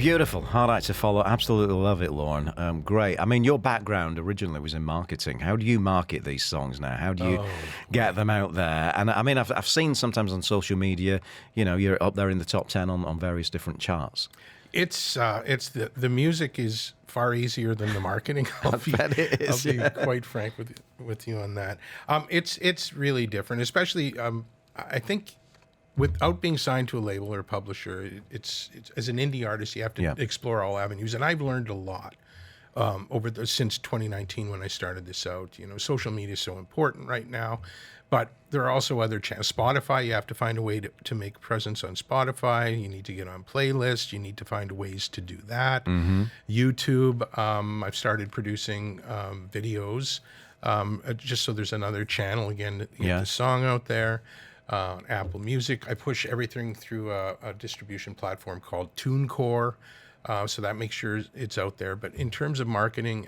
Beautiful. Hard act to follow. Absolutely love it, Lauren. Great. I mean, your background originally was in marketing. How do you market these songs now? How do you get them out there? And I mean, I've seen sometimes on social media, you know, you're up there in the top 10 on various different charts. It's the music is far easier than the marketing. I'll be quite frank with you on that. It's really different, especially I think without being signed to a label or a publisher. It's as an indie artist, you have to explore all avenues, and I've learned a lot since 2019 when I started this out. You know, social media is so important right now. But there are also other channels. Spotify, you have to find a way to make presence on Spotify. You need to get on playlists. You need to find ways to do that. Mm-hmm. YouTube, I've started producing videos just so there's another channel, again, to get the song out there. Apple Music, I push everything through a distribution platform called TuneCore, so that makes sure it's out there. But in terms of marketing,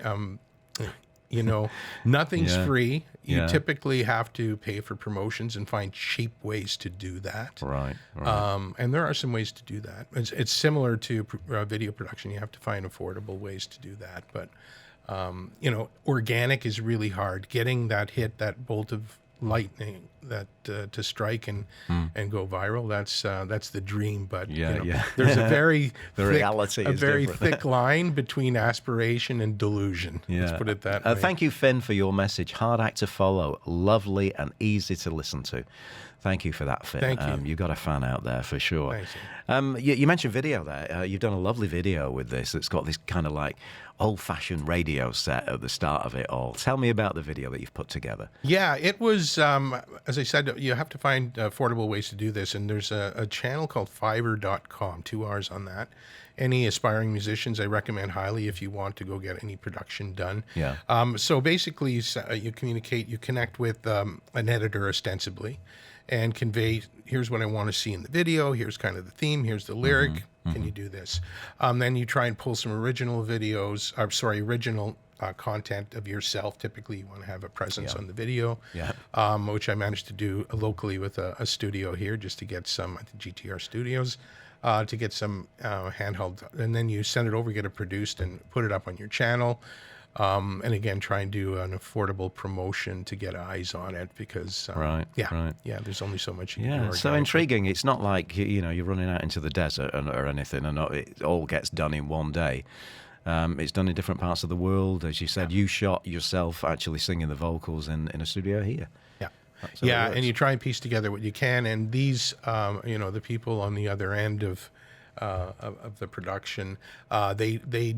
you know, nothing's free. You typically have to pay for promotions and find cheap ways to do that. Right. And there are some ways to do that. It's similar to video production. You have to find affordable ways to do that. But, you know, organic is really hard. Getting that hit, that bolt of lightning that to strike and go viral, that's the dream. But there's a very thick line between aspiration and delusion. Let's put it that way. Thank you, Finn, for your message. Hard act to follow, lovely and easy to listen to. Thank you for that, Finn. Thank you. You got a fan out there for sure. Thanks. You mentioned video there. You've done a lovely video with this. It's got this kind of like old-fashioned radio set at the start of it all. Tell me about the video that you've put together. Yeah, it was, as I said, you have to find affordable ways to do this. And there's a channel called Fiverr.com, 2 R's on that. Any aspiring musicians, I recommend highly if you want to go get any production done. So basically, you communicate, you connect with an editor ostensibly, and convey, here's what I want to see in the video, here's kind of the theme, here's the lyric, can you do this? Then you try and pull some original content of yourself. Typically, you want to have a presence on the video, which I managed to do locally with a studio here, just to get some, at the GTR Studios, to get some handheld, and then you send it over, get it produced, and put it up on your channel. And again, try and do an affordable promotion to get eyes on it, because there's only so much you can do. So intriguing. It's not like, you know, you're running out into the desert or anything, and it all gets done in one day. It's done in different parts of the world. As you said, you shot yourself actually singing the vocals in a studio here. And you try and piece together what you can. And these, you know, the people on the other end of the production, they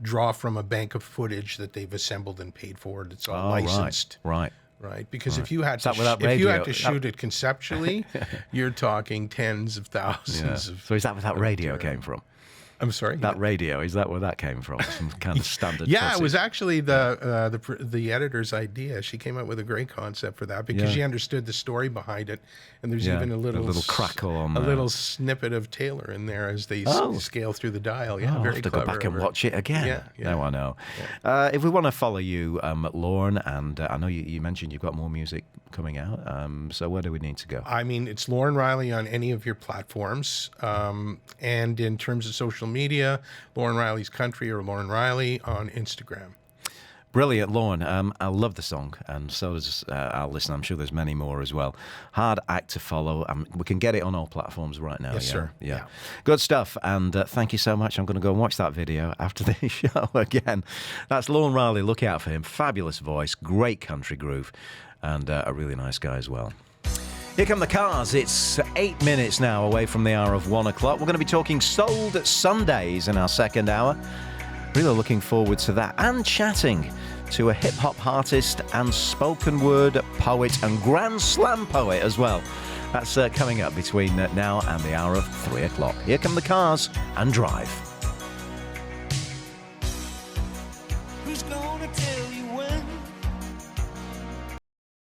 draw from a bank of footage that they've assembled and paid for. It's all licensed. Right. Because if you had to shoot it conceptually, you're talking tens of thousands of. So is that where that radio came from? I'm sorry? That radio, is that where that came from? Some kind of standard it was actually the editor's idea. She came up with a great concept for that, because she understood the story behind it. And there's even a little crackle on a little snippet of Taylor in there as they scale through the dial. I'll have to go back and watch it again. Now I know. If we want to follow you, Lauren, and I know you mentioned you've got more music coming out, so where do we need to go? I mean, it's Lauren Riley on any of your platforms. And in terms of social media, Lauren Riley's Country or Lauren Riley on Instagram. Brilliant, Lauren. I love the song, and so does our listener. I'm sure there's many more as well. Hard act to follow. We can get it on all platforms right now. Yes, sir. Yeah. Good stuff, and thank you so much. I'm going to go and watch that video after the show again. That's Lauren Riley. Look out for him. Fabulous voice, great country groove, and a really nice guy as well. Here come the Cars. It's 8 minutes now away from the hour of 1 o'clock. We're going to be talking Sold Sundays in our second hour. Really looking forward to that. And chatting to a hip-hop artist and spoken word poet and Grand Slam poet as well. That's coming up between now and the hour of 3 o'clock. Here come the Cars and Drive.